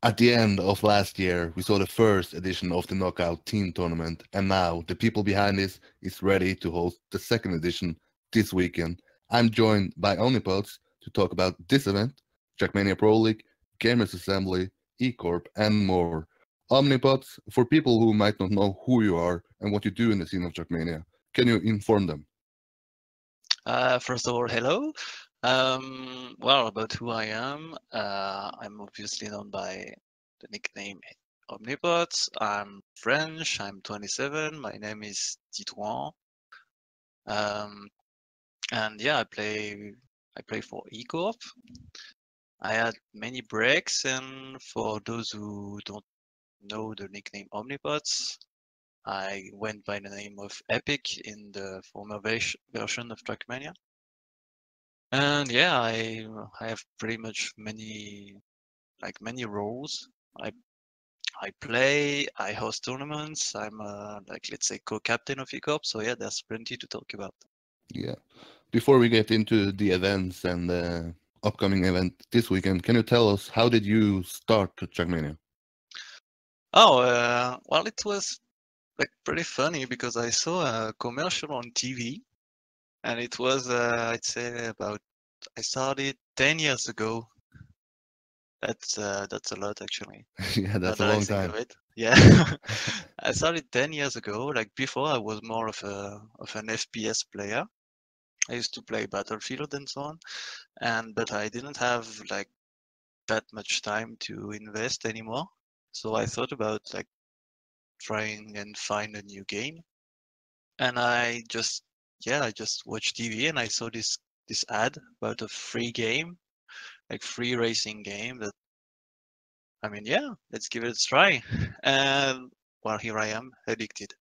At the end of last year, we saw the first edition of the Knockout Team Tournament, and now the people behind this is ready to host the second edition this weekend. I'm joined by OmnipotZ to talk about this event, Trackmania ProLeague, Gamers Assembly, E-corp, and more. OmnipotZ, for people who might not know who you are and what you do in the scene of Trackmania, can you inform them? First of all, hello. Well, about who I am, I'm obviously known by the nickname OmnipotZ. I'm French. I'm 27. My name is Titouan. Um, and yeah, I play for E-corp. I had many breaks, and for those who don't know the nickname OmnipotZ, I went by the name of Epic in the former version of Trackmania. And yeah, I have pretty much many roles. I I play, I host tournaments. I'm like, let's say, co-captain of E-corp. So yeah, there's plenty to talk about. Yeah. Before we get into the events and the upcoming event this weekend, can you tell us how did you start Trackmania? Oh, well, it was like pretty funny because I saw a commercial on TV, and it was I'd say about I started 10 years ago. That's a lot actually. Yeah, Now that's a that I long think time. of it, yeah. I started 10 years ago. Like before, I was more of an FPS player. I used to play Battlefield and so on, but I didn't have like that much time to invest anymore. So I thought about like trying and find a new game, and I just watched TV and I saw this ad about a free game, like free racing game. That I mean, yeah, let's give it a try. And well, here I am, addicted.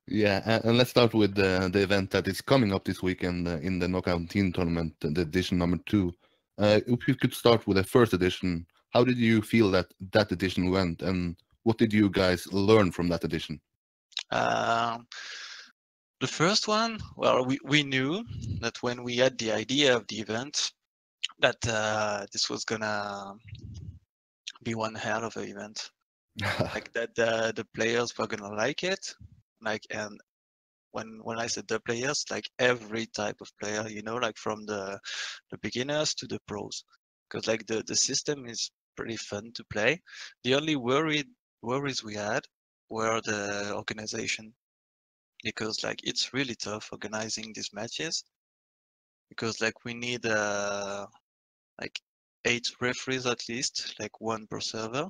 Yeah, and let's start with the event that is coming up this weekend in the Knockout Team Tournament, the edition number 2. If you could start with the first edition, how did you feel that that edition went, and what did you guys learn from that edition? Um, the first one, well, we knew that when we had the idea of the event, that this was gonna be one hell of an event. Like that the players were gonna like it. Like, and when I said the players, like every type of player, like from the beginners to the pros, because like the system is pretty fun to play. The only worries we had were the organization, because like it's really tough organizing these matches, because like we need like 8 referees at least, like one per server.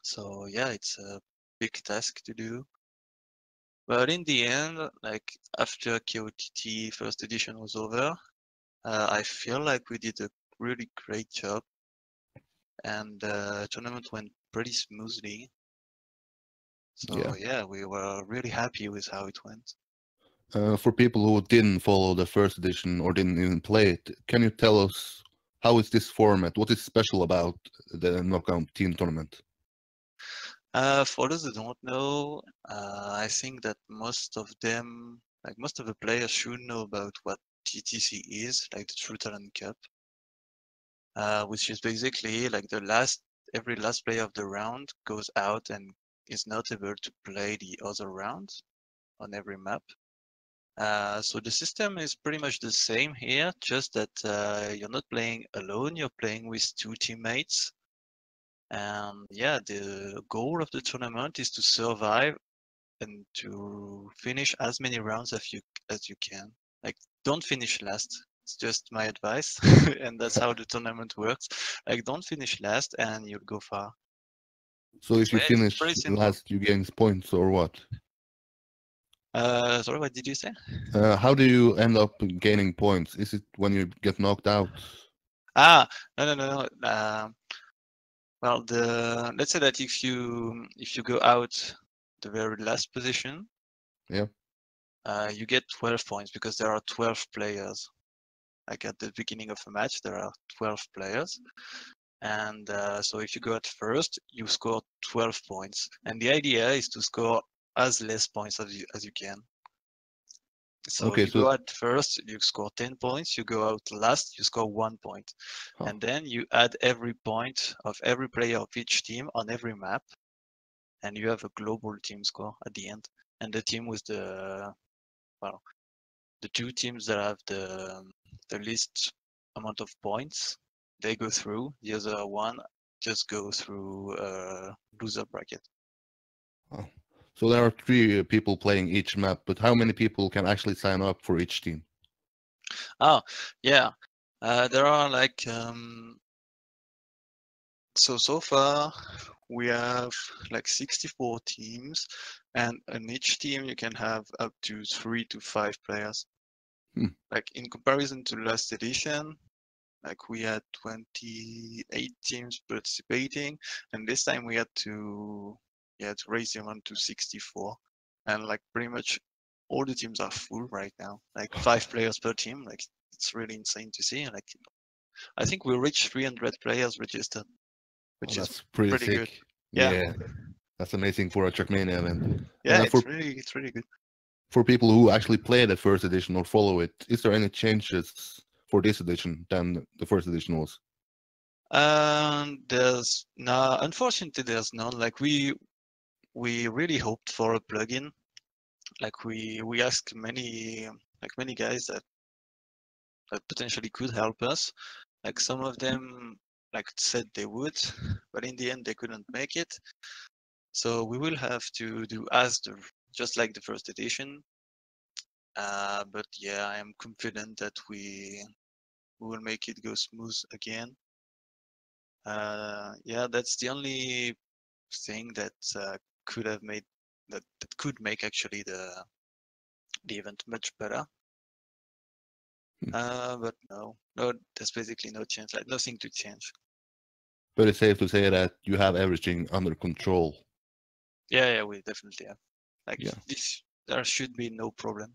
So yeah, it's a big task to do. But in the end, like after KOTT first edition was over, I feel like we did a really great job, and the tournament went pretty smoothly. Yeah. So yeah, we were really happy with how it went. For people who didn't follow the first edition or didn't even play it, can you tell us how is this format? What is special about the Knockout Team Tournament? For those who don't know, I think that most of them, like most of the players, should know about what TTC is, like the True Talent Cup, which is basically like every last player of the round goes out and is not able to play the other round on every map. So the system is pretty much the same here, just that you're not playing alone, you're playing with 2 teammates. And yeah, the goal of the tournament is to survive and to finish as many rounds as you can. Like, don't finish last. It's just my advice, and that's how the tournament works. Like, don't finish last, and you'll go far. So if So you yeah, it's finish pretty simple. last, you gain points or what? Sorry, what did you say? How do you end up gaining points? Is it when you get knocked out? Ah, no, no, no, no. Well, let's say that if you go out the very last position, Yeah. you get 12 points because there are 12 players. Like at the beginning of a match, there are 12 players. And so if you go at first, you score 12 points. And the idea is to score as less points as you can. So Okay, you go so out first, you score 10 points. You go out last, you score 1 point. huh. And then you add every point of every player of each team on every map, and you have a global team score at the end. And the team with well, the two teams that have the least amount of points, they go through. The other one just go through loser bracket. Oh. So there are three people playing each map, but how many people can actually sign up for each team? Oh, yeah. There are like so far we have like 64 teams, and in each team you can have up to 3 to 5 players. Hmm. Like in comparison to last edition, like we had 28 teams participating, and this time we had to raise the amount to 64, and like pretty much all the teams are full right now. Like 5 players per team. Like it's really insane to see. Like I think we reached 300 players registered, Oh, which is that's pretty pretty good. sick. Yeah, Yeah, that's amazing for a Trackmania event. yeah, For it's really good. for people who actually play the first edition or follow it, is there any changes for this edition than the first edition was? There's no, unfortunately, there's none. Like we really hoped for a plugin. Like we asked many guys that potentially could help us. Like some of them like said they would, but in the end they couldn't make it. So we will have to do as just like the first edition. But yeah, I am confident that we will make it go smooth again. Yeah, that's the only thing that could have made that could make actually the event much better. But no, there's basically no change, like nothing to change. But it's safe to say that you have everything under control. Yeah, we definitely have. Like Yeah. this, there should be no problem.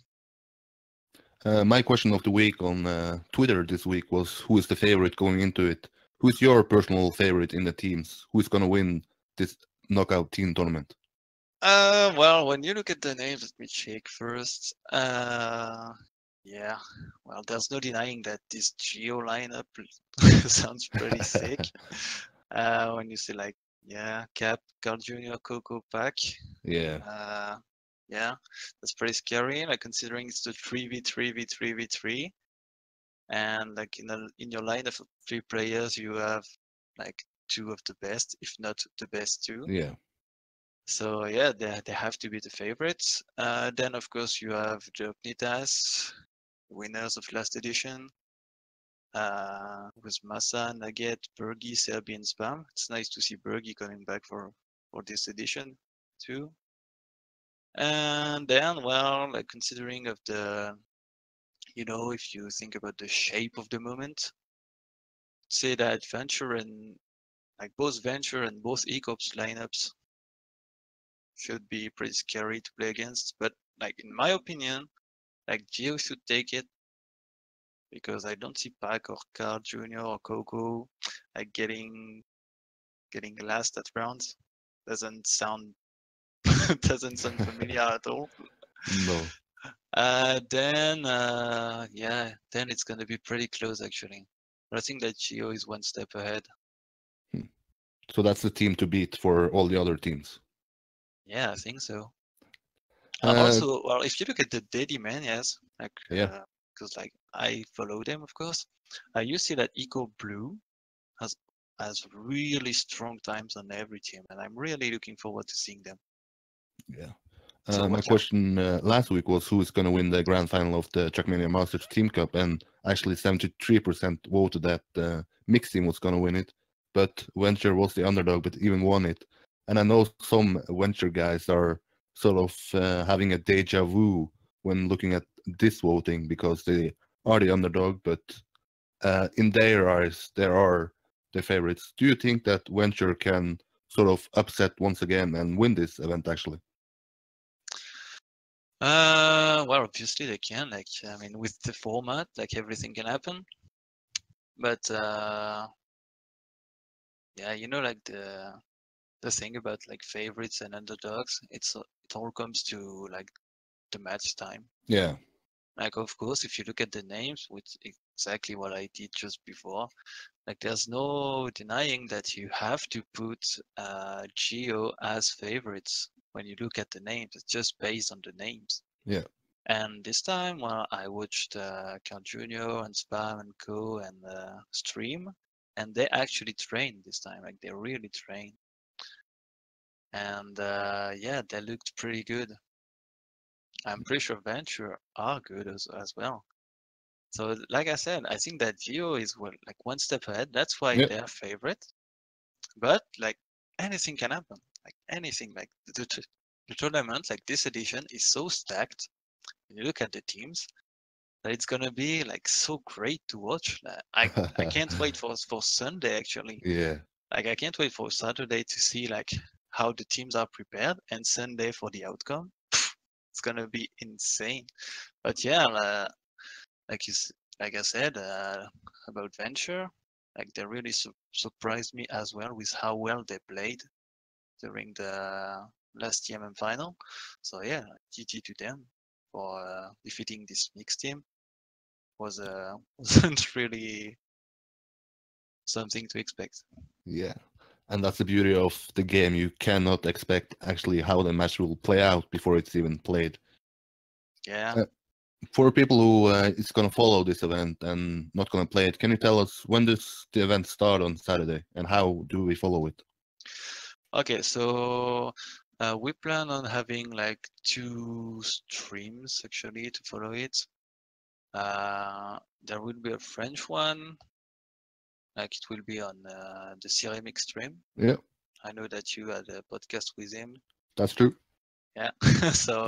My question of the week on Twitter this week was who is the favorite going into it? Who is your personal favorite in the teams? Who is going to win this knockout team tournament? Well, when you look at the names, let me check first. Yeah, well, there's no denying that this Geo lineup sounds pretty sick. When you see like, yeah, Cap, Carl Jr., Coco, Pack. Yeah. Yeah, that's pretty scary. Like considering it's the 3v3v3v3, and like in your lineup of 3 players, you have like 2 of the best, if not the best 2. Yeah. So yeah, they have to be the favorites. Then of course you have the OmnipotZ, winners of last edition, with Massa, Nugget, Bergie, Serbi, and Spam. It's nice to see Bergie coming back for this edition too. And then, well, like considering of the, if you think about the shape of the moment, say that Venture and like both Venture and both E-corps lineups should be pretty scary to play against. But like in my opinion, like Geo should take it because I don't see Pac or Carl Jr. or Coco like getting last at rounds. Doesn't sound doesn't sound familiar at all. No. Then it's gonna be pretty close actually. But I think that Geo is 1 step ahead. So that's the team to beat for all the other teams. Yeah, I think so. Uh, Also, well, if you look at the Daddy Manias, like, yeah. because like I follow them, of course, you see that Eco Blue has really strong times on every team, and I'm really looking forward to seeing them. Yeah. So My watch out. question last week was who is going to win the grand final of the Trackmania Masters Team Cup, and actually 73% voted that mixed team was going to win it, but Venture was the underdog, but even won it. And I know some Venture guys are sort of having a deja vu when looking at this voting because they are the underdog, but in their eyes, they are the favorites. Do you think that Venture can sort of upset once again and win this event actually? Well, obviously they can. Like, I mean, with the format, like everything can happen. But yeah, like the thing about like favorites and underdogs, it all comes to like the match time. Yeah. Like, of course, if you look at the names, with exactly what I did just before, like there's no denying that you have to put Geo as favorites when you look at the names. It's just based on the names. Yeah. And this time, well, I watched Carl Jr. and Spam and Co. and stream, and they actually trained this time. Like they really trained, and yeah, they looked pretty good. I'm pretty sure Venture are good as well. So, like I said, I think that Geo is like one step ahead. That's why Yeah. they're favorite. But like anything can happen. Like anything. Like the tournament, like this edition, is so stacked. When you look at the teams, that it's gonna be like so great to watch. I can't wait for Sunday actually. Yeah. Like I can't wait for Saturday to see like how the teams are prepared, and Sunday for the outcome. It's gonna be insane. But yeah, like like I said about Venture, like they really surprised me as well with how well they played during the last TMM final. So yeah, GG to them for defeating this mixed team. Wasn't really something to expect. Yeah. And that's the beauty of the game. You cannot expect actually how the match will play out before it's even played. Yeah. For people who is going to follow this event and not going to play it, can you tell us when does the event start on Saturday and how do we follow it? Okay, so we plan on having like 2 streams actually to follow it. There will be a French one, like it will be on the Ceramic stream. Yeah, I know that you had a podcast with him. that's true. Yeah, so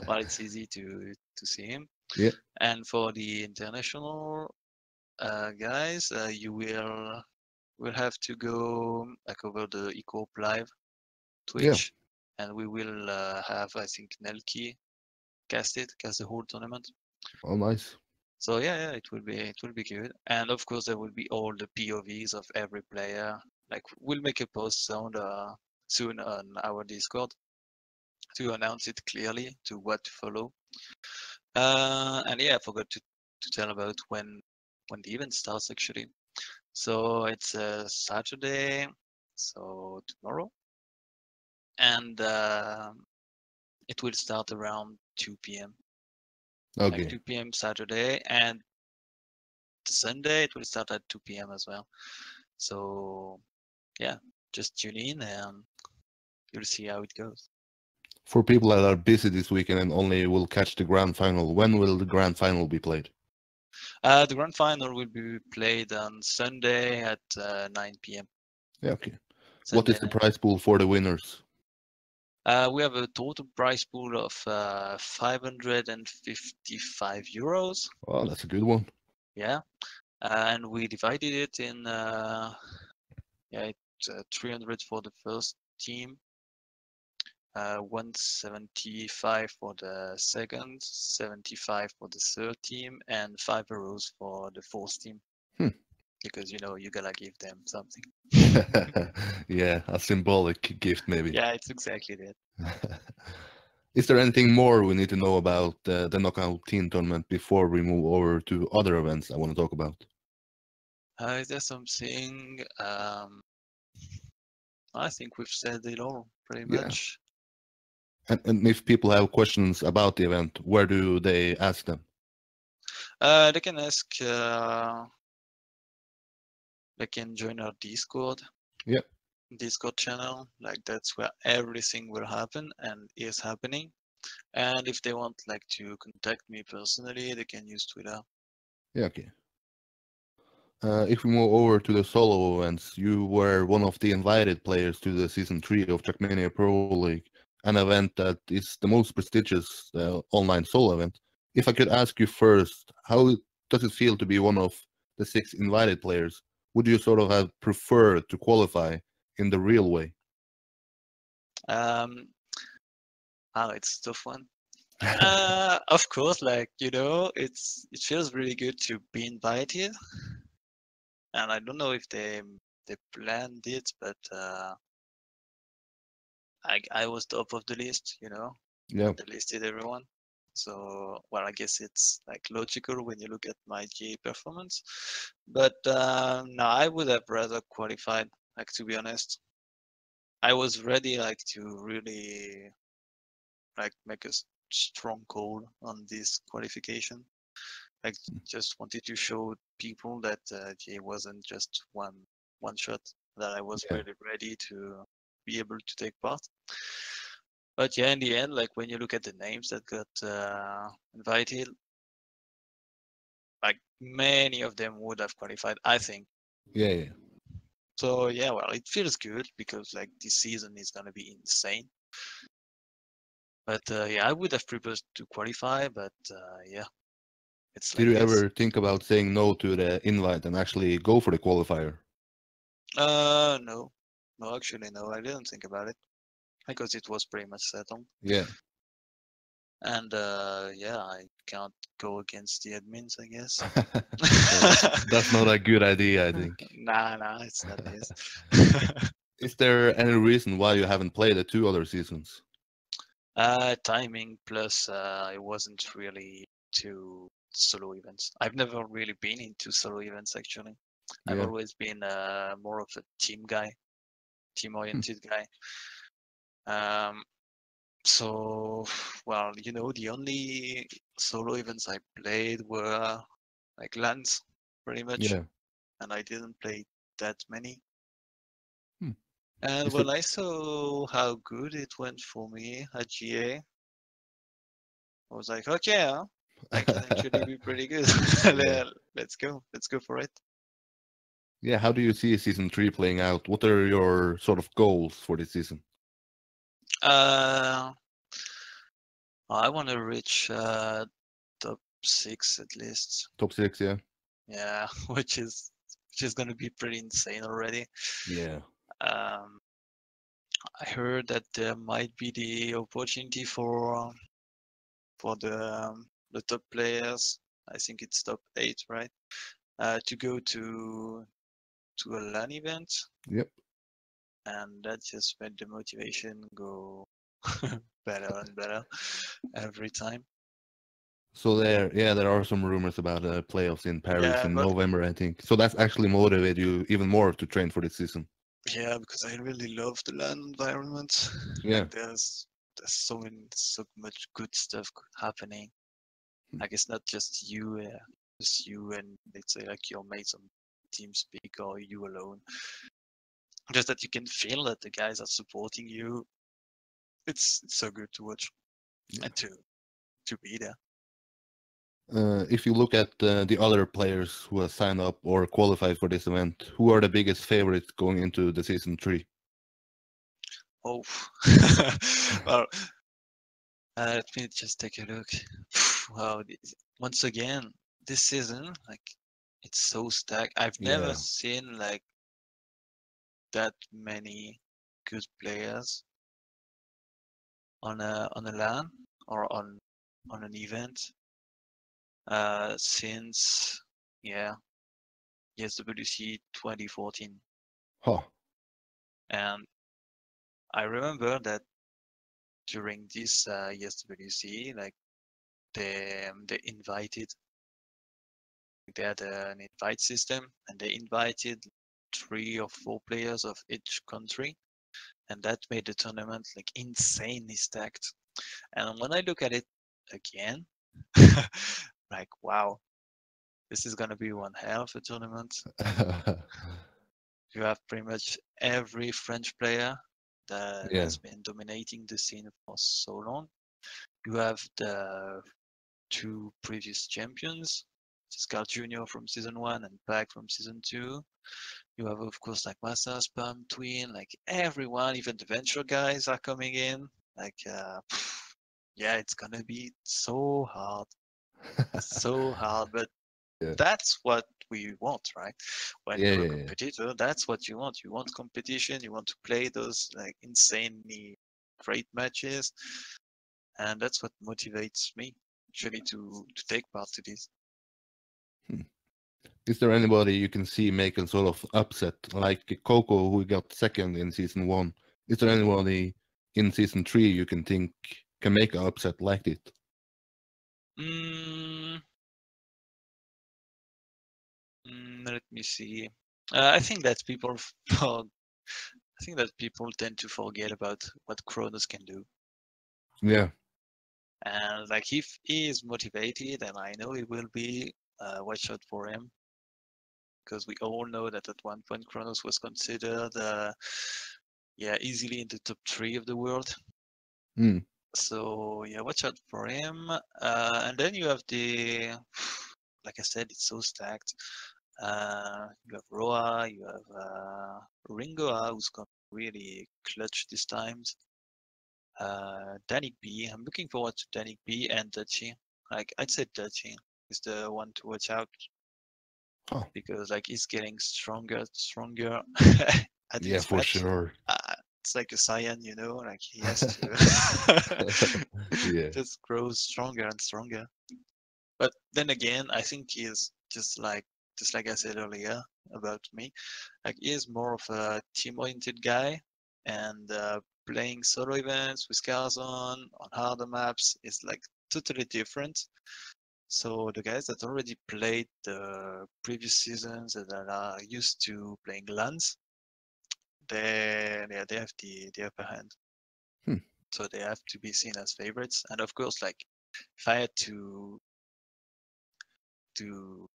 well, it's easy to see him. Yeah. And for the international guys, you will have to go like over the E-corp live Twitch, and we will have, I think, Nelky cast the whole tournament. Oh, nice. So yeah, it will be good. And of course, there will be all the POVs of every player. Like we'll make a post soon on our Discord to announce it clearly to what to follow. And yeah, I forgot to tell about when the event starts actually. So it's Saturday, so tomorrow, and it will start around 2 p.m. Like Okay. 2 p.m. Saturday, and Sunday it will start at 2 p.m. as well. So yeah, just tune in and you'll see how it goes. For people that are busy this weekend and only will catch the grand final, when will the grand final be played? The grand final will be played on Sunday at 9 p.m. Yeah, okay. What Sunday is the night. prize pool for the winners? We have a total prize pool of 555 euros. Oh, that's a good one. Yeah, and we divided it in yeah, it's 300 for the first team, 175 for the second, 75 for the third team, and 5 euros for the fourth team. Because you gotta give them something. Yeah, a symbolic gift maybe. Yeah, it's exactly that. Is there anything more we need to know about the knockout team tournament before we move over to other events I want to talk about? Is there something? I think we've said it all pretty Yeah. much. And if people have questions about the event, where do they ask them? They can ask. They can join our Discord. Yeah. Discord channel. Like that's where everything will happen and is happening. And if they want like to contact me personally, they can use Twitter. Yeah, okay. If we move over to the solo events, you were one of the invited players to the Season 3 of Trackmania ProLeague, an event that is the most prestigious online solo event. If I could ask you first, how does it feel to be one of the 6 invited players? Would you sort of have preferred to qualify in the real way? It's a tough one. Of course, like it feels really good to be invited, and I don't know if they planned it, but I was top of the list. Yeah. They listed everyone. So, well, I guess it's like logical when you look at my GA performance. But no, I would have rather qualified, like, to be honest. I was ready, like, to really, like, make a strong call on this qualification. Like, just wanted to show people that GA wasn't just one shot, that I was Yeah. really ready to be able to take part. But yeah, in the end, like when you look at the names that got invited, like many of them would have qualified, I think. Yeah. So yeah, well, it feels good because like this season is gonna be insane. But yeah, I would have preferred to qualify, but yeah, it's Did like you this. ever think about saying no to the invite and actually go for the qualifier? No, no, actually, no, I didn't think about it because it was pretty much settled. Yeah. And yeah, I can't go against the admins, I guess. That's not a good idea, I think. Nah, it's not this. Is there any reason why you haven't played the 2 other seasons? Timing plus I wasn't really to solo events. I've never really been into solo events actually. I've Yeah. always been more of a team guy, team-oriented guy. So, well, you know, the only solo events I played were like LANs, pretty much, Yeah. and I didn't play that many. Hmm. And Is when it? I saw how good it went for me at GA, I was like, okay, huh? I can actually be pretty good. Yeah. Let's go for it. Yeah. How do you see season 3 playing out? What are your sort of goals for this season? Uh, I want to reach top 6 at least. Top 6, yeah. Yeah, which is gonna be pretty insane already. Yeah. Um, I heard that there might be the opportunity for the top players. I think it's top 8, right? To go to a LAN event, Yep. and that just made the motivation go better and better every time. So there are some rumors about playoffs in Paris Yeah, in but November, I think. So that's actually motivated you even more to train for this season. yeah, because I really love the LAN environment. Yeah. Like there's so much good stuff happening. Like it's not just you and let's say like your mates on TeamSpeak or you alone. Just that you can feel that the guys are supporting you. It's so good to watch Yeah. and to be there. If you look at the other players who have signed up or qualified for this event, who are the biggest favorites going into the season 3? Oh, well, let me just take a look. Wow, once again, this season, like it's so stacked. I've never Yeah. seen like that many good players on a LAN or on an event since yeah ESWC 2014. Huh. And I remember that during this ESWC, like they invited, they had an invite system, and they invited 3 or 4 players of each country, and that made the tournament like insanely stacked. And when I look at it again, like wow, this is gonna be one hell of a tournament. You have pretty much every French player that Yeah. has been dominating the scene for so long. You have the 2 previous champions, Scar Junior from season 1 and Peiks from season 2. You have, of course, like Master, Spam, Twin, like everyone, even the Venture guys are coming in. Like, yeah, it's gonna be so hard, but Yeah. that's what we want, right? When Yeah, you're a yeah, yeah. competitor, that's what you want. You want competition. You want to play those like insanely great matches, and that's what motivates me actually to take part to this. Hmm. Is there anybody you can see making sort of upset, like Coco, who got second in season 1? Is there anybody in season 3 you can think can make an upset like it? Mm, Let me see. I think that people, I think that people tend to forget about what Kronos can do. Yeah, And like if he is motivated, and I know he will be, watch out for him, because we all know that at one point Kronos was considered, yeah, easily in the top 3 of the world. mm. So yeah, watch out for him. And then you have the, like I said, it's so stacked. You have Roa, you have Ringoa, who's got really clutch these times. Danik B, I'm looking forward to Danik B and Dutchy. Like I'd say Dutchy is the one to watch out, Oh, because like he's getting stronger at yeah, each for match. sure. It's like a Saiyan, you know, like he has to Yeah, just grow stronger and stronger. But then again, I think he is just like I said earlier about me, like he is more of a team-oriented guy, and playing solo events with cars on harder maps is like totally different. So the guys that already played the previous seasons and that are used to playing LANs, they have the upper hand. Hmm. So they have to be seen as favorites. And of course, like if I had to to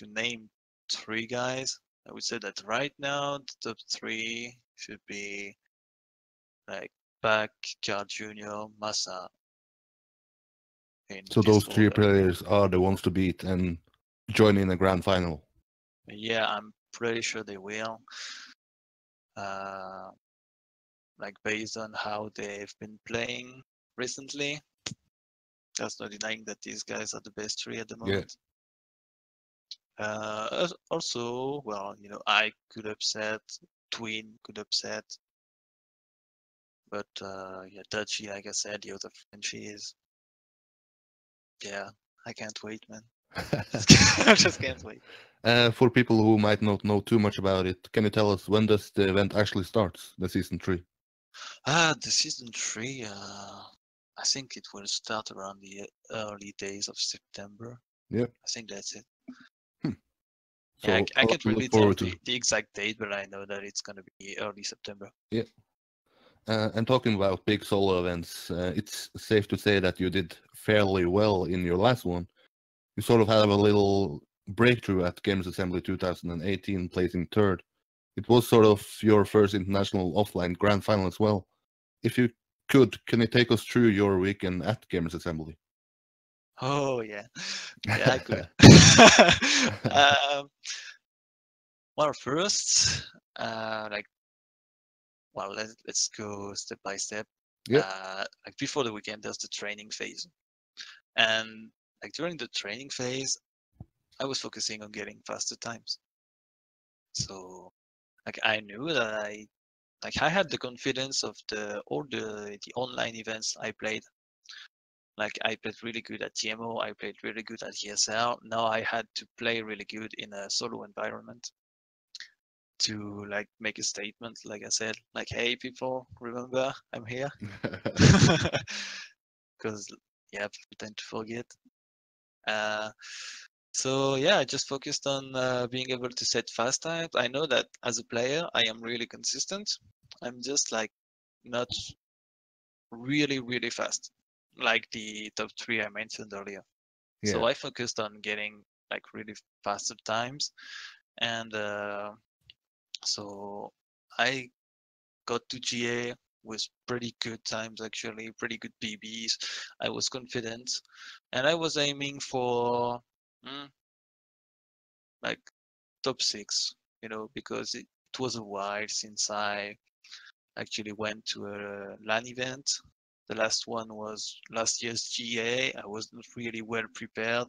name 3 guys, I would say that right now the top 3 should be like Pac, Carl Jr., Massa in so this those three order. players are the ones to beat and join in a grand final. Yeah, I'm pretty sure they will. Uh, like based on how they've been playing recently, there's no denying that these guys are the best 3 at the Yeah. moment. Also, well, I could upset, Twin could upset, but yeah, Dutchy, like I said, the other Frenchies, yeah, I can't wait, man. I just can't wait. For people who might not know too much about it, can you tell us when does the event actually starts, the season 3? The season 3, I think it will start around the early days of September. Yeah. I think that's it. Hmm. Yeah, So I a lot can't to look really tell forward to. the exact date, but I know that it's going to be early September. Yeah. And talking about big solo events, it's safe to say that you did fairly well in your last one. You sort of have a little breakthrough at Games Assembly 2018, placing third. It was sort of your first international offline grand final as well. If you could, can you take us through your weekend at Gamers Assembly? Oh yeah, yeah, I could. um, well, first, like, well, let's go step by step. Yeah. Like before the weekend, there's the training phase, and like during the training phase, I was focusing on getting faster times. So, like, I knew that I had the confidence of all the online events I played. Like I played really good at TMO, I played really good at ESL. Now I had to play really good in a solo environment to like make a statement. Like I said, like, hey people, remember I'm here. Because yeah, people tend to forget. Uh, so yeah, I just focused on being able to set fast times. I know that as a player, I am really consistent. I'm just like not really fast, like the top 3 I mentioned earlier. So Yeah. I focused on getting like really faster times, and so I got to GA with pretty good times, actually, pretty good PBs. I was confident, and I was aiming for like top 6, because it was a while since I actually went to a LAN event. The last one was last year's GA. I wasn't really well prepared.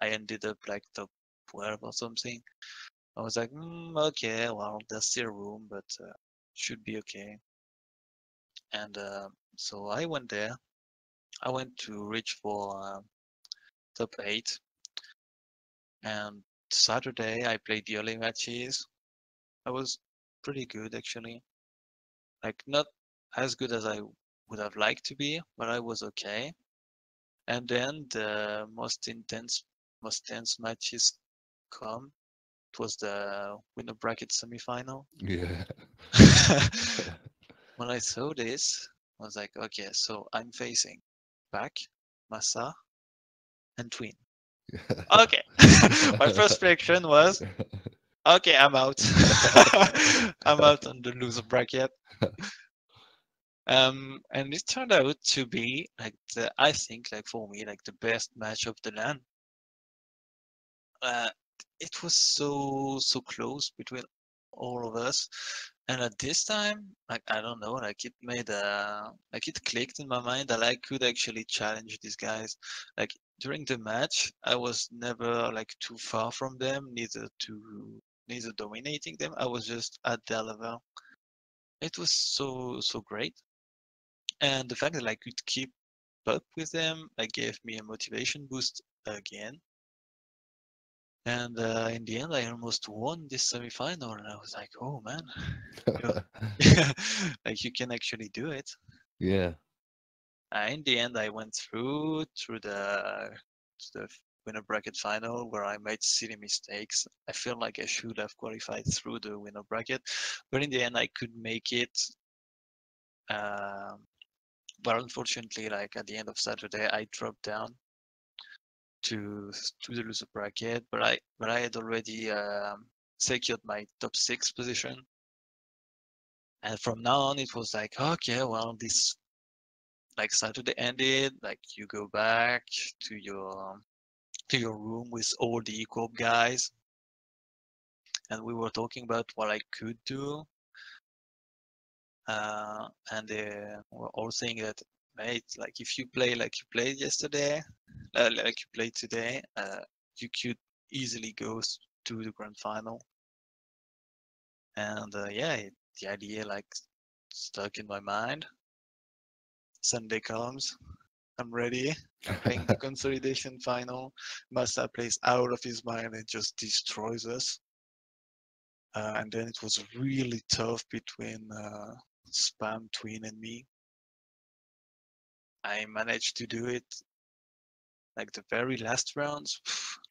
I ended up like top 12 or something. I was like, okay, well, there's still room, but should be okay. And so I went there. I went to reach for top 8. And Saturday, I played the early matches. I was pretty good, actually. Like, not as good as I would have liked to be, but I was okay. And then the most tense matches come. It was the winner bracket semifinal. Yeah. When I saw this, I was like, okay, so I'm facing Pack, Massa, and Twin. Okay. My first reaction was, okay, I'm out. I'm out on the loser bracket. And it turned out to be like I think like for me like the best match of the LAN. Uh, it was so close between all of us, and at this time, like I don't know, like it made like it clicked in my mind that I could actually challenge these guys. Like during the match, I was never like too far from them, neither dominating them. I was just at their level. It was so great, and the fact that I could keep up with them, like gave me a motivation boost again. And in the end, I almost won this semifinal, and I was like, "Oh man, like you can actually do it." Yeah. In the end, I went through the winner bracket final where I made silly mistakes. I feel like I should have qualified through the winner bracket, but in the end, I could make it. But unfortunately, like at the end of Saturday, I dropped down to the loser bracket, but I had already secured my top 6 position, and from now on it was like, okay, well, this like Saturday ended, like you go back to your room with all the E-corp guys, and we were talking about what I could do, and they were all saying that, mate, like if you play like you played yesterday, like you played today, you could easily go to the grand final. And yeah, the idea like stuck in my mind. Sunday comes, I'm ready. I'm playing the consolidation final. Massa plays out of his mind and just destroys us. And then it was really tough between Spam, Twin, and me. I managed to do it like the very last rounds.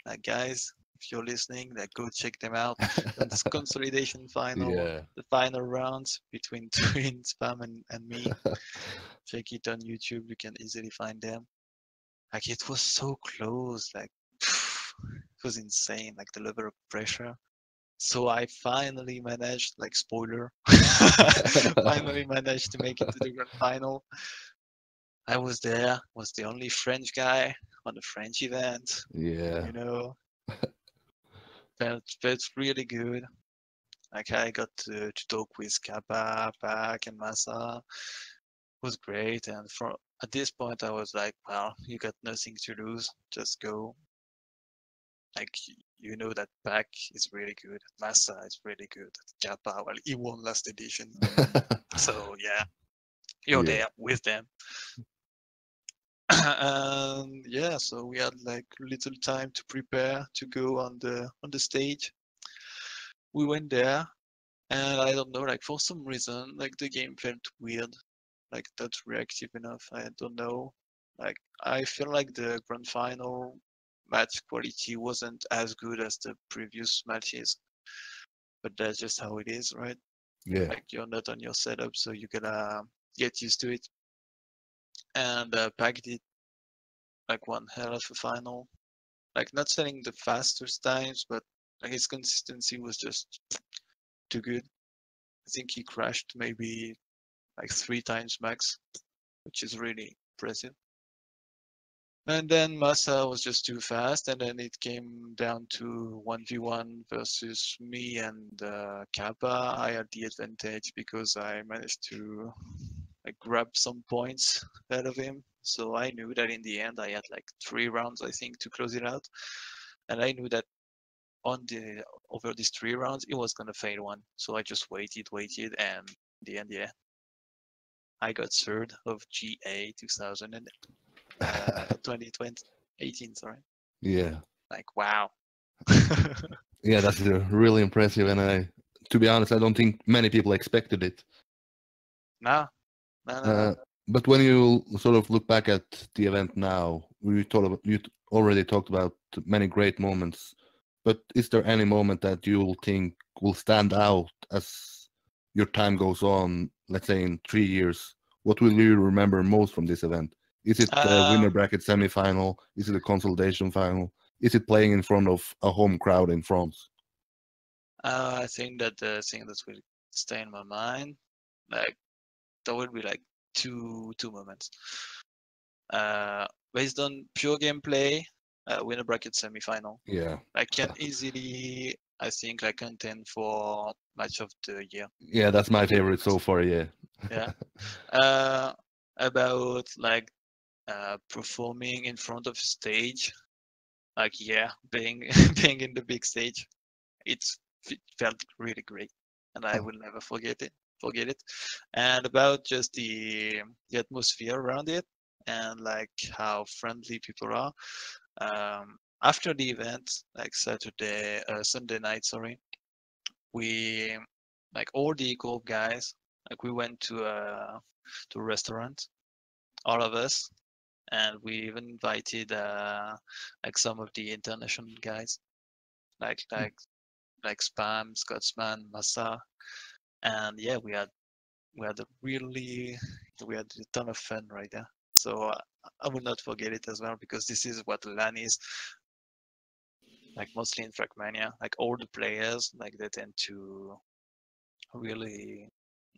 Like guys, if you're listening, like go check them out. On this consolidation final, Yeah. the final rounds between Twin, Spam, and me. Check it on YouTube. You can easily find them. Like it was so close. Like it was insane. Like the level of pressure. So I finally managed. Like spoiler, finally managed to make it to the grand final. I was there. Was the only French guy on the French event. Yeah. You know, felt really good. Like I got to talk with Kappa, Pak, and Massa. Was great, and for at this point I was like, well, you got nothing to lose, just go. Like you know that Pack is really good, Massa is really good, Kappa, well, he won last edition, so yeah, you're Yeah. there with them. And yeah, so we had like little time to prepare to go on the stage. We went there, and I don't know, like for some reason, like the game felt weird, like not reactive enough. I don't know. Like I feel like the grand final match quality wasn't as good as the previous matches, but that's just how it is, right? Yeah. Like you're not on your setup, so you gotta get used to it. And Pac did like one hell of a final. Like not setting the fastest times, but like his consistency was just too good. I think he crashed maybe like 3 times max, which is really impressive. And then Massa was just too fast, and then it came down to 1v1 versus me and Kappa. I had the advantage because I managed to like grab some points out of him. So I knew that in the end I had like 3 rounds, I think, to close it out. And I knew that over these 3 rounds, it was gonna fail one. So I just waited, and in the end, yeah, I got third of GA 2018, sorry. Yeah. Like, wow. Yeah, that's really impressive, and to be honest, I don't think many people expected it. No. But when you sort of look back at the event now, you already talked about many great moments, but is there any moment that you will think will stand out as your time goes on? Let's say in 3 years, what will you remember most from this event? Is it the winner Um, bracket semi-final? Is it a consolidation final? Is it playing in front of a home crowd in France? I think that the thing that will stay in my mind, like there will be like two moments. Based on pure gameplay, winner bracket semi-final. Yeah, I can easily, I think, like contend for match of the year. yeah, that's my favorite so far. Yeah, Yeah. Uh, about like performing in front of stage, like yeah, being being in the big stage, it felt really great, and I Oh, will never forget it. Forget it. And about just the atmosphere around it, and like how friendly people are. After the event, like Sunday night, sorry, we like all the E-corp guys, like we went to a restaurant, all of us, and we even invited like some of the international guys, like hmm. like like Spam, Scotsman, Massa, and yeah, we had a really we had a ton of fun right there. So I will not forget it as well because this is what LAN is like mostly in Trackmania. Like all the players, like they tend to really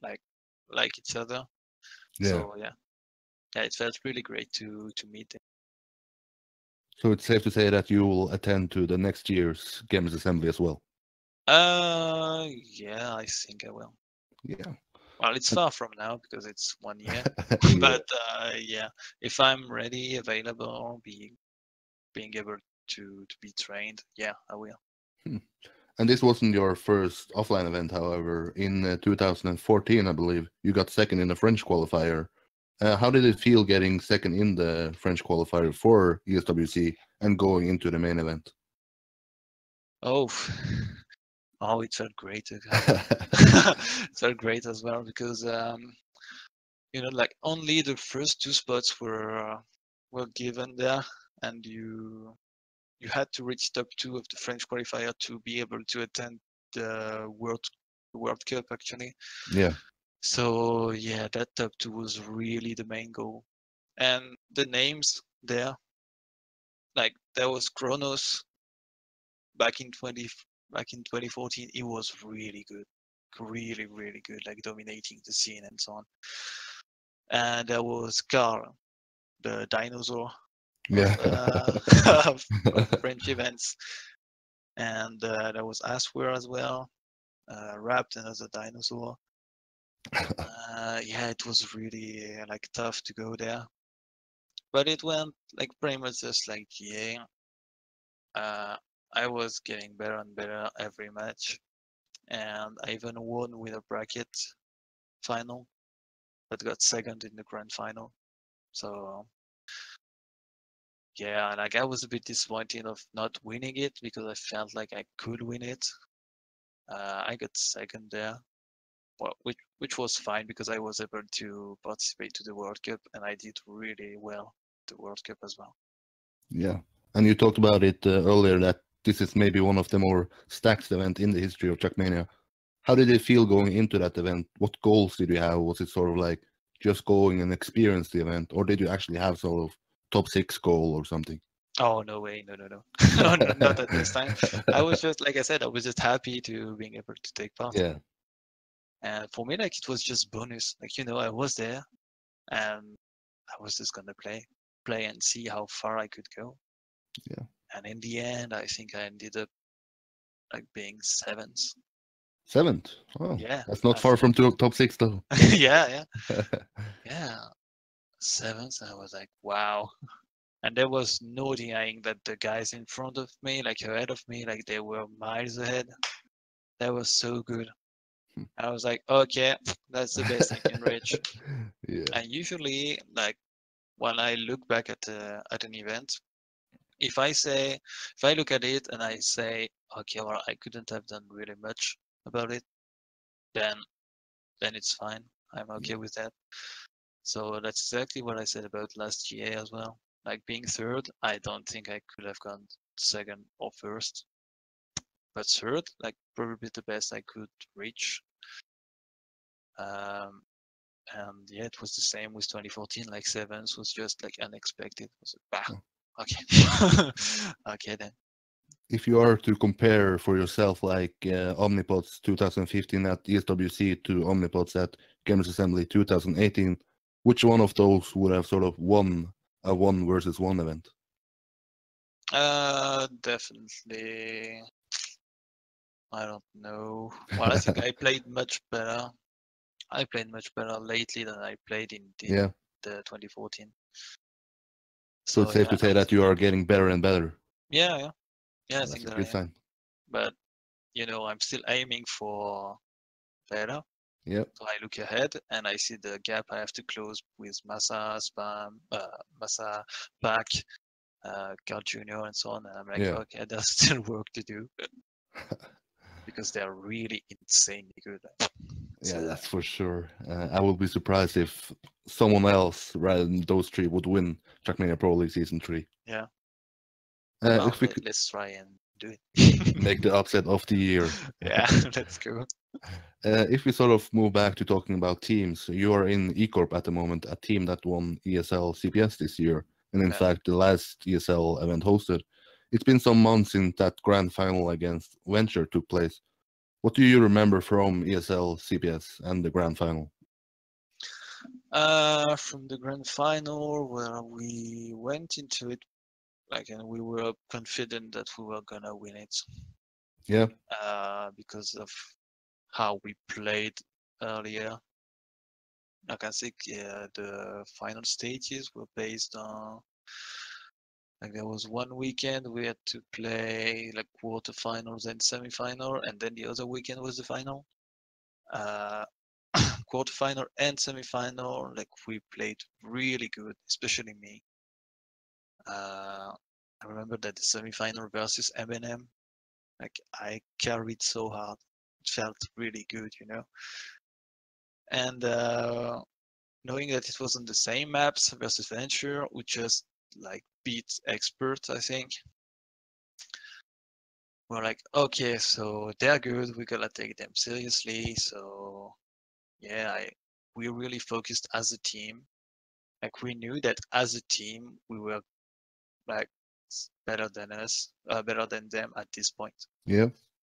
like like each other. Yeah. So yeah, it felt really great to meet them. So it's safe to say that you will attend to the next year's Gamers Assembly as well. Yeah, I think I will. Yeah. Well, it's And- far from now because it's 1 year, yeah. but yeah, if I'm ready, available, being able to be trained, yeah, I will. Hmm. And this wasn't your first offline event, however. In 2014, I believe, you got second in the French qualifier. How did it feel getting second in the French qualifier for ESWC and going into the main event? Oh, oh, it felt great as well. It felt great as well because like only the first two spots were given there, and you had to reach top two of the French qualifier to be able to attend the World Cup actually. Yeah. So yeah, that top two was really the main goal. And the names there, like there was Kronos back in 2014, he was really good. Really, really good, like dominating the scene and so on. And there was Carl, the dinosaur of Yeah. of French events. And there was Aswer as well, wrapped another dinosaur. Yeah, it was really like tough to go there, but it went like pretty much just like GA. I was getting better and better every match, and I even won with a bracket final, but got second in the grand final. So yeah, like I was a bit disappointed of not winning it because I felt like I could win it. I got second there, well, which was fine because I was able to participate to the World Cup and I did really well the World Cup as well. Yeah. And you talked about it earlier that this is maybe one of the more stacked event in the history of Trackmania. How did it feel going into that event? What goals did you have? Was it sort of like just going and experience the event, or did you actually have sort of top six goal or something? Oh no way, no no no, no, not at this time. I was just like I said, I was just happy to being able to take part. Yeah. And for me, like it was just bonus. Like I was there and I was just gonna play and see how far I could go. Yeah. And in the end, I think I ended up like being seventh. Seventh. Oh, Yeah, that's not I far think. from top six though. Yeah, yeah, seventh. I was like, wow. And there was no denying that the guys in front of me, like ahead of me, like they were miles ahead. That was so good. I was like, okay, that's the best I can reach. Yeah. And usually, like when I look back at an event, if I look at it and I say, okay, well, I couldn't have done really much about it, then then it's fine. I'm okay with that. So that's exactly what I said about last year as well. like being third. I don't think I could have gone second or first, but third, like probably the best I could reach. And yeah, it was the same with 2014. Like seventh was just like unexpected. It was like, bah, okay, okay then. If you are to compare for yourself, like OmnipotZ 2015 at ESWC to OmnipotZ at Gamers Assembly 2018, which one of those would have sort of won a 1-versus-1 event? Definitely. I don't know. Well, I think I played much better. I played much better lately than I played in Yeah. the 2014. So it's safe to say that you are getting better and better. Yeah. I That's think a that good I am. sign. But I'm still aiming for better. Yeah. So I look ahead and I see the gap I have to close with Massa, Spam, Massa, Pack, Carl Jr. and so on. And I'm like, Yeah. okay, there's still work to do because they're really insanely good. Yeah, that's for sure. I will be surprised if someone else rather than those three would win Trackmania ProLeague Season 3. Yeah. Well, if we could let's try and do it. Make the upset of the year. Yeah, let's go. If we sort of move back to talking about teams, you are in E-corp at the moment, a team that won ESL CPS this year, and in fact the last ESL event hosted. It's been some months since that grand final against Venture took place. What do you remember from ESL CPS and the grand final? From the grand final, where we went into it and we were confident that we were gonna win it. Yeah. Because of how we played earlier. I can think the final stages were based on there was one weekend we had to play like quarterfinals and semifinal, and then the other weekend was the final. Quarterfinal and semifinal, like we played really good, especially me. I remember that the semifinal versus M&M, like I carried so hard. It felt really good, And knowing that it was on the same maps versus Venture, we just like beat Expert, I think. We're like, okay, so they're good. We gotta take them seriously. So yeah, we really focused as a team. Like we knew that as a team we were like better than them at this point. Yeah.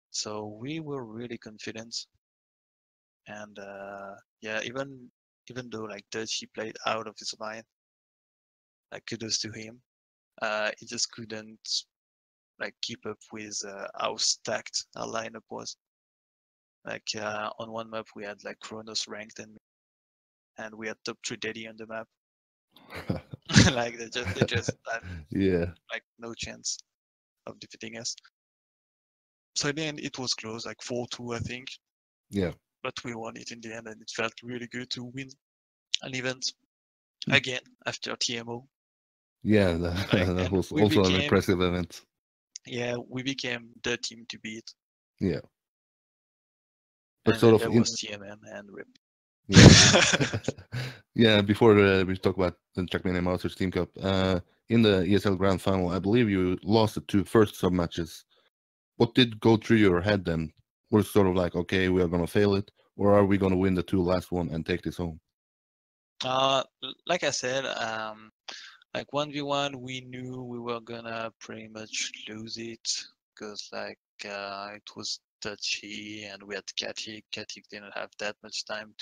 So we were really confident. And yeah, even though like Dutchy played out of his mind, like kudos to him. He just couldn't like keep up with how stacked our lineup was. Like on one map we had like Kronos ranked and we had top 3 Daddy on the map. Like they just had like no chance of defeating us. So in the end it was close, like 4-2 I think. Yeah. But we won it in the end and it felt really good to win an event again after TMO. Yeah, that was also an impressive event. Yeah, we became the team to beat. Yeah. But sort of there was TMM and RIP. Yeah. Yeah, before we talk about the Trackmania Masters Team Cup, in the ESL Grand Final, I believe you lost the 2 first sub-matches. What did go through your head then? Was sort of like, okay, we are going to fail it, or are we going to win the 2 last one and take this home? Like I said, like 1v1, we knew we were gonna pretty much lose it because like it was touchy and we had Katik. Katik didn't have that much time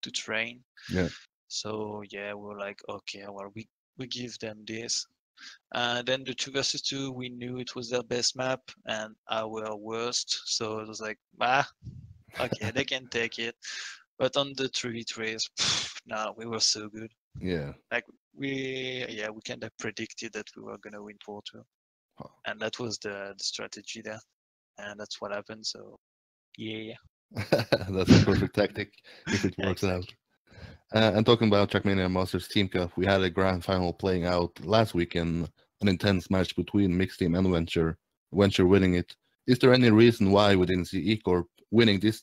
to train. Yeah. So yeah, we were like, okay, well we give them this. Then the 2 versus 2, we knew it was their best map and our worst. So it was like, okay, they can take it. But on the 3v3s, no, we were so good. Yeah. Like we kind of predicted that we were gonna win 4-2, and that was the strategy there, and that's what happened. So yeah. That's a perfect tactic if it works out. And talking about Trackmania Masters Team Cup, we had a grand final playing out last weekend, an intense match between Mixed Team and Venture winning it. Is there any reason why we didn't see E-corp winning this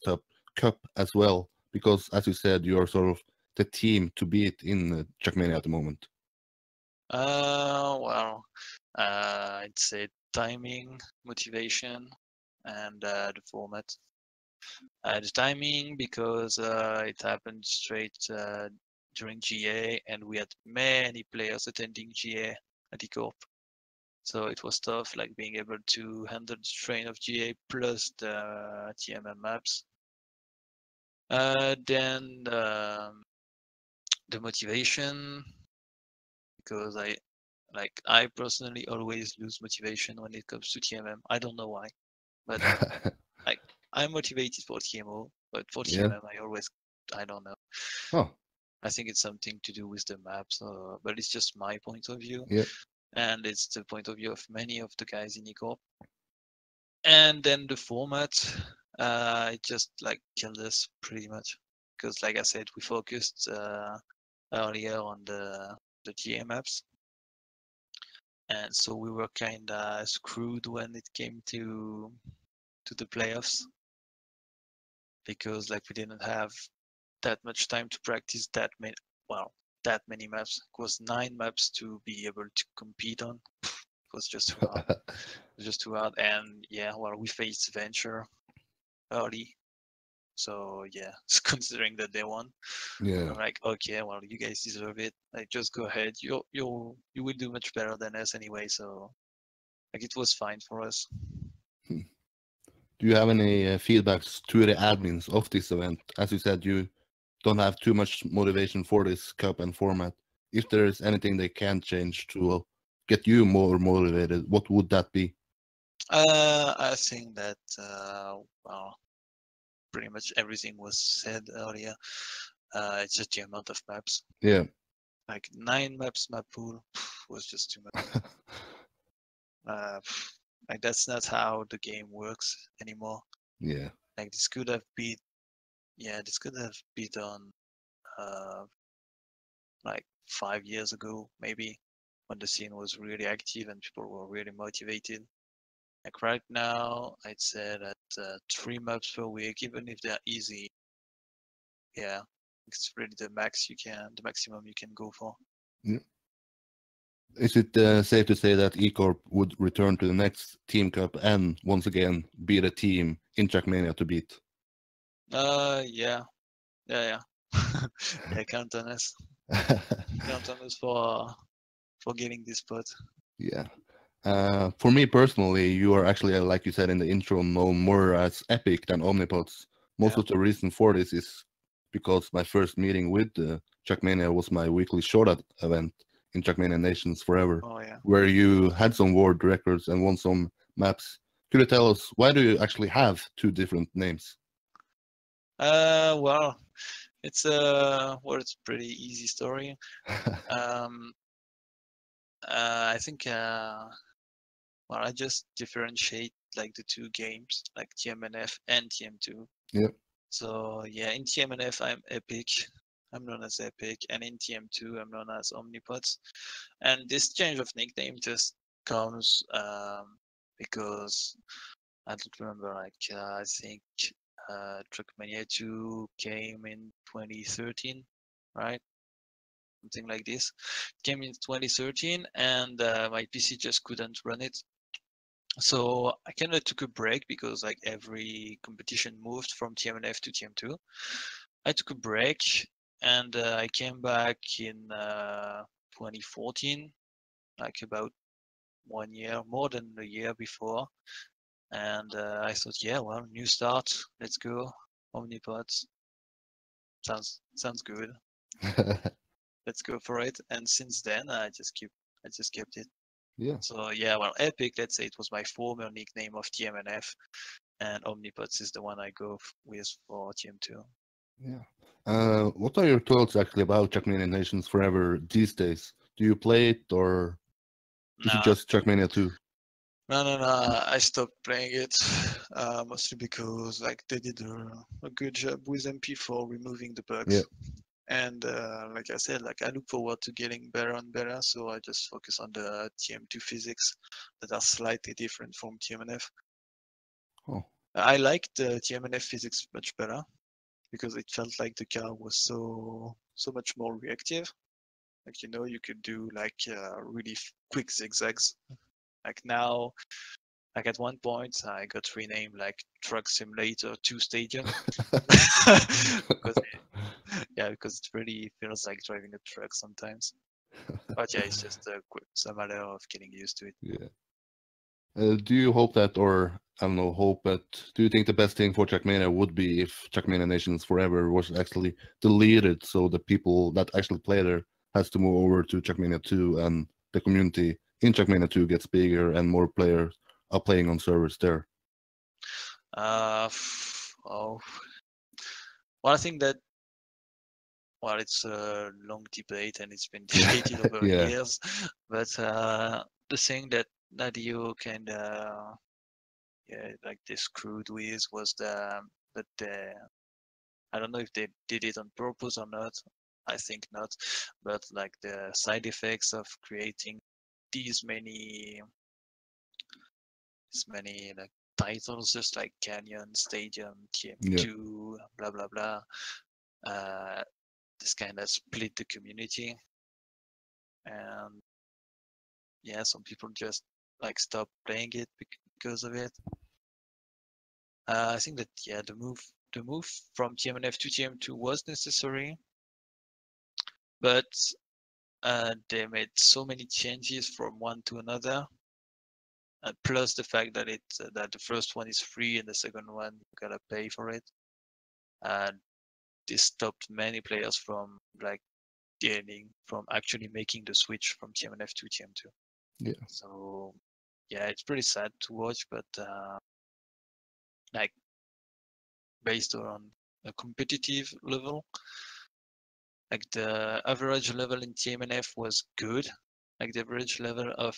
cup as well? Because as you said, you are sort of the team to beat in Trackmania at the moment. Well, I'd say timing, motivation, and the format. The timing because it happened straight during GA, and we had many players attending GA at E-corp. So it was tough, like being able to handle the train of GA plus the TMM maps. Then the motivation, because I personally always lose motivation when it comes to TMM. I don't know why, but like I'm motivated for TMO, but for Yeah. TMM I don't know. Oh, I think it's something to do with the maps, but it's just my point of view, yeah. and it's the point of view of many of the guys in E-corp. And then the format, it just like killed us pretty much, because like I said, we focused earlier on the GA maps, and so we were kind of screwed when it came to the playoffs, because like we didn't have that much time to practice that many maps. It was 9 maps to be able to compete on. It was just too hard. It was just too hard. And yeah, well, we faced Venture early. So yeah, considering that they won, Yeah. I'm like, okay, well, you guys deserve it. Like, just go ahead. You will do much better than us anyway. So like, it was fine for us. Do you have any feedbacks to the admins of this event? As you said, you don't have too much motivation for this cup and format. If there is anything they can change to get you more motivated, what would that be? I think that well, pretty much everything was said earlier. It's just the amount of maps. Yeah. Like 9 maps map pool was just too much. Like that's not how the game works anymore. Yeah. Like this could have been on uh, like 5 years ago, maybe, when the scene was really active and people were really motivated. Like right now, I'd say that 3 maps per week, even if they're easy, yeah, it's really the maximum you can go for. Yeah. Is it safe to say that E-corp would return to the next Team Cup and once again be the team in Trackmania to beat? Yeah, yeah. Yeah, count on us. Count on us for getting this spot. Yeah. For me personally, you are actually, like you said in the intro, known more as Epic than OmnipotZ. Most Yeah. of the reason for this is because my first meeting with Trackmania was my weekly showdown event in Trackmania Nations Forever, Oh yeah. where you had some world records and won some maps. Could you tell us why do you actually have 2 different names? Well, it's it's a pretty easy story. Um, I think I just differentiate like the 2 games, like TMNF and TM2. Yeah. So yeah, in TMNF I'm Epic. I'm known as Epic, and in TM2 I'm known as OmnipotZ. And this change of nickname just comes because I don't remember. I think Trackmania 2 came in 2013, right? Something like this. Came in 2013, and my PC just couldn't run it. So I kind of took a break because like every competition moved from TMNF to TM2. I took a break, and I came back in 2014, like about 1 year, more than a year before. And I thought, yeah, well, new start, let's go, OmnipotZ. Sounds good. Let's go for it. And since then, I just kept it. Yeah. So yeah, well, Epic, let's say it was my former nickname of TMNF, and OmnipotZ is the one I go with for TM2. Yeah. What are your thoughts actually about Trackmania Nations Forever these days? Do you play it or is it No, just Trackmania 2? no. I stopped playing it mostly because like they did a good job with MP for removing the Yeah. bugs. And like I said, like I look forward to getting better and better, so I just focus on the TM2 physics that are slightly different from TMNF. Oh. I like the TMNF physics much better because it felt like the car was so much more reactive. Like, you could do like really quick zigzags. Like now, like at one point, I got renamed like Truck Simulator 2 Stadium because because it really feels like driving a truck sometimes. But yeah, it's just a matter of getting used to it. Yeah. Do you hope that, or I don't know, hope that, do you think the best thing for Trackmania would be if Trackmania Nations Forever was actually deleted so the people that actually play there has to move over to Trackmania 2 and the community in Trackmania 2 gets bigger and more players are playing on servers there? Oh, well, I think that it's a long debate and it's been debated over Yeah. years. But the thing that you can like they screwed with was that I don't know if they did it on purpose or not. I think not. But like the side effects of creating these many like titles, just like Canyon, Stadium, TM2, blah blah blah. This kind of split the community, and yeah, some people just like stop playing it because of it. I think that the move from TMNF to TM2 was necessary, but they made so many changes from one to another. Plus the fact that that the first one is free and the second one you gotta pay for it. This stopped many players from like from actually making the switch from TMNF to TM2. Yeah. So yeah, it's pretty sad to watch, but like based on a competitive level, like the average level in TMNF was good. Like the average level of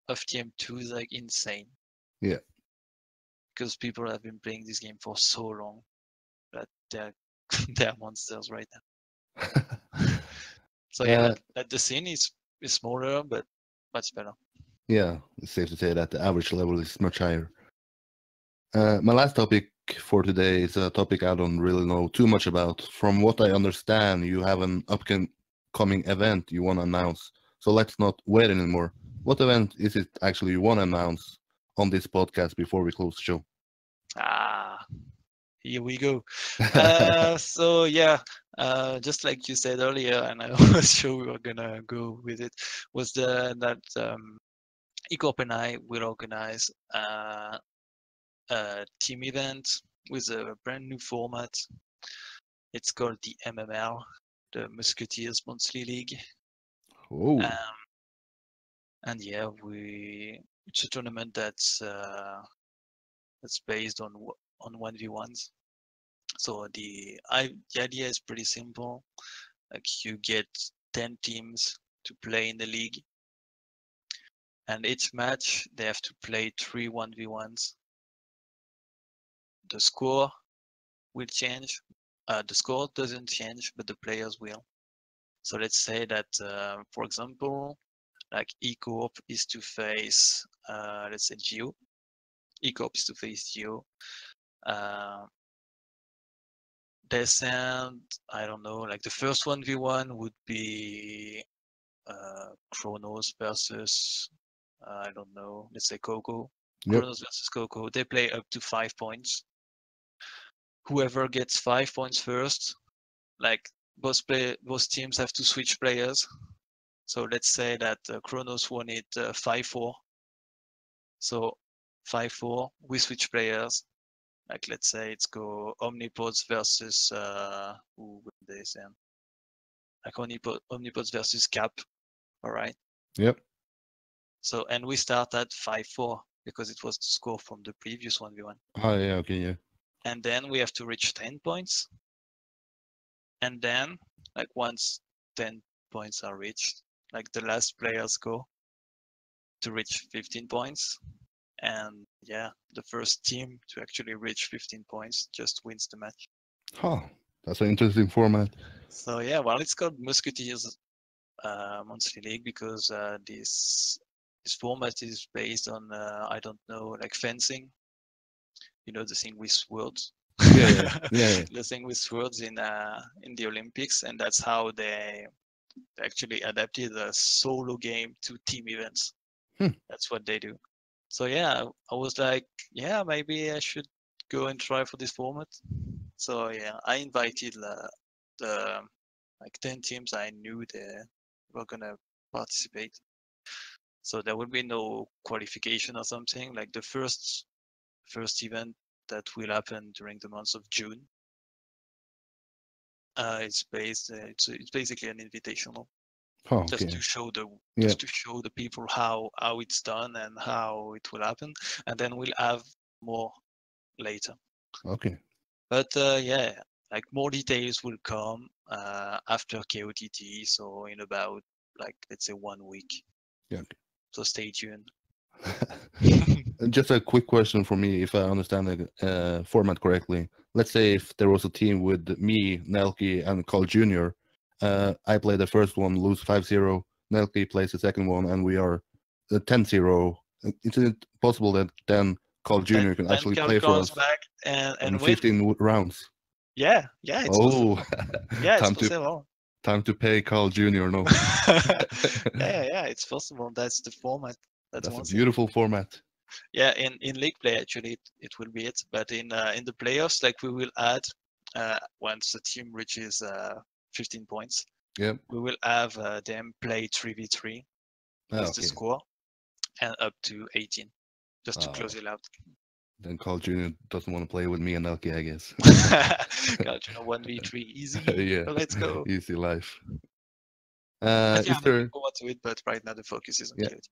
TM2 is like insane. Yeah. Because people have been playing this game for so long that they're monsters right now. So yeah, that the scene is smaller but much better. Yeah, it's safe to say that the average level is much higher. My last topic for today is a topic I don't really know too much about. From what I understand, you have an upcoming event you want to announce. So let's not wait anymore. What event is it actually you want to announce on this podcast before we close the show? Here we go. So yeah, just like you said earlier, and I was sure we were gonna go with it, was that E-corp and I will organize a team event with a brand new format. It's called the MML, the Musketeers Monthly League. Oh. And yeah, it's a tournament that's based on 1v1s. So the idea is pretty simple. Like you get 10 teams to play in the league, and each match they have to play 3 1v1s. The score will change. The score doesn't change, but the players will. So let's say that, for example, like E-corp is to face, let's say Geo. E-corp is to face Geo. Descent, I don't know, like the first 1v1 would be Kronos versus, I don't know, let's say Coco. Yep. Kronos versus Coco. They play up to 5 points. Whoever gets 5 points first, like both teams have to switch players. So let's say that Kronos won it 5-4. So 5-4, we switch players. Like let's say it's go OmnipotZ versus who would they say? Like OmnipotZ versus Cap. All right. Yep. So and we start at 5-4 because it was the score from the previous 1v1. Oh yeah, okay, yeah. And then we have to reach 10 points. And then like once 10 points are reached, like the last players go to reach 15 points. And yeah, the first team to actually reach 15 points just wins the match. Huh, that's an interesting format. So yeah, well, it's called Musketeers Monthly League because this format is based on I don't know, like fencing. You know, the thing with swords. Yeah. The thing with swords in the Olympics, and that's how they They actually adapted a solo game to team events. That's what they do. So yeah, I was like, yeah, maybe I should go and try for this format. So yeah, I invited the like 10 teams I knew they were gonna participate. So there will be no qualification or something. Like the first event that will happen during the month of June. It's basically an invitational, Oh, just okay. to show the Yeah. people how it's done and how it will happen, and then we'll have more later. Okay. But yeah, like more details will come after KOTT, so in about like let's say 1 week. Yeah. So stay tuned. Just a quick question for me, if I understand the format correctly. Let's say if there was a team with me, Nelky, and Carl Jr. I play the first one, lose 5-0. Nelky plays the second one, and we are 10-0. Is it possible that then Carl Jr. can Then actually Carl play for comes us back in and win. 15 rounds? Yeah, it's possible. Oh, Yeah, it's time possible. to pay Carl Jr. No, yeah, it's possible. That's the format. That's that's a one thing. beautiful format. Yeah, in league play actually it will be it, but in the playoffs, like we will add once the team reaches 15 points, Yep. we will have them play 3v3 with the Okay. score and up to 18, just to Oh, close it out. then Carl Jr. doesn't want to play with me and Nelky, I guess. God, 1v3 easy. Yeah, Let's go. easy life. But yeah, Is I'm looking there forward to it, but right now the focus is on Yeah. KOT.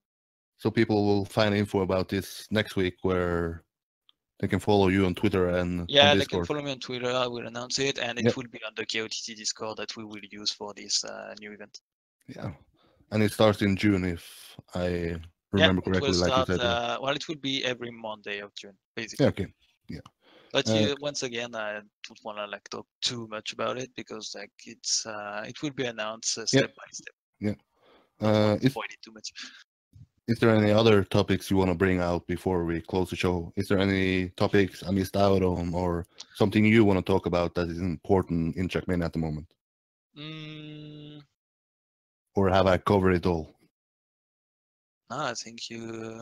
So people will find info about this next week, where they can follow you on Twitter and on Yeah, they can Discord. follow me on Twitter. I will announce it, and it Yep. will be on the KOTT Discord that we will use for this new event. Yeah, and it starts in June, if I remember It will correctly, like you start. said. Yeah. Well, it will be every Monday of June, Yeah. basically. Okay. Yeah. But once again, I don't want to like talk too much about it because like it will be announced step by step. Yeah. Don't want to spoil it too much. Is there any other topics you want to bring out before we close the show? Is there any topics I missed out on, or something you want to talk about that is important in Trackmania at the moment? Or have I covered it all? No, I think you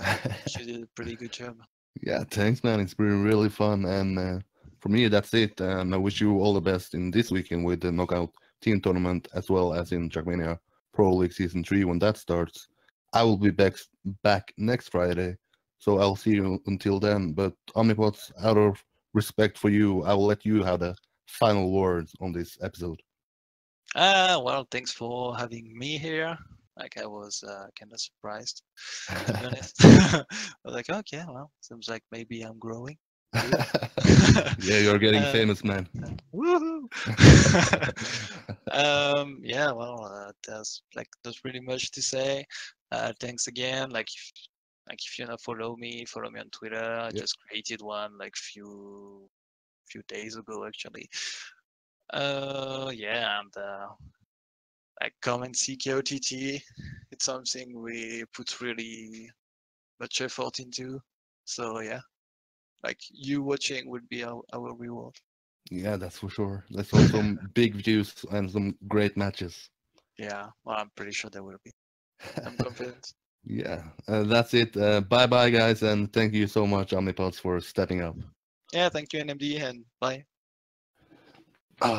did a pretty good job. Yeah, thanks, man. It's been really fun. And for me, that's it. And I wish you all the best in this weekend with the Knockout Team Tournament, as well as in Trackmania Pro League Season 3 when that starts. I will be back next Friday, so I'll see you until then. But OmnipotZ, out of respect for you, I will let you have the final words on this episode. Well, thanks for having me here. Like I was kind of surprised, to be honest. I was like, okay, well, seems like maybe I'm growing. Yeah, you're getting famous, man. Woohoo! Yeah, well, there's really much to say. Thanks again. Like if you wanna follow me on Twitter. I just created one like few days ago actually. Yeah, and like come and see KOTT. It's something we put really much effort into. So yeah, like you watching would be our reward. Yeah, that's for sure. Let's hope some big views and some great matches. Yeah, well, I'm pretty sure there will be. I'm confident. Yeah, that's it. Bye bye, guys, and thank you so much, OmnipotZ, for stepping up. Yeah, thank you, NMD, and bye.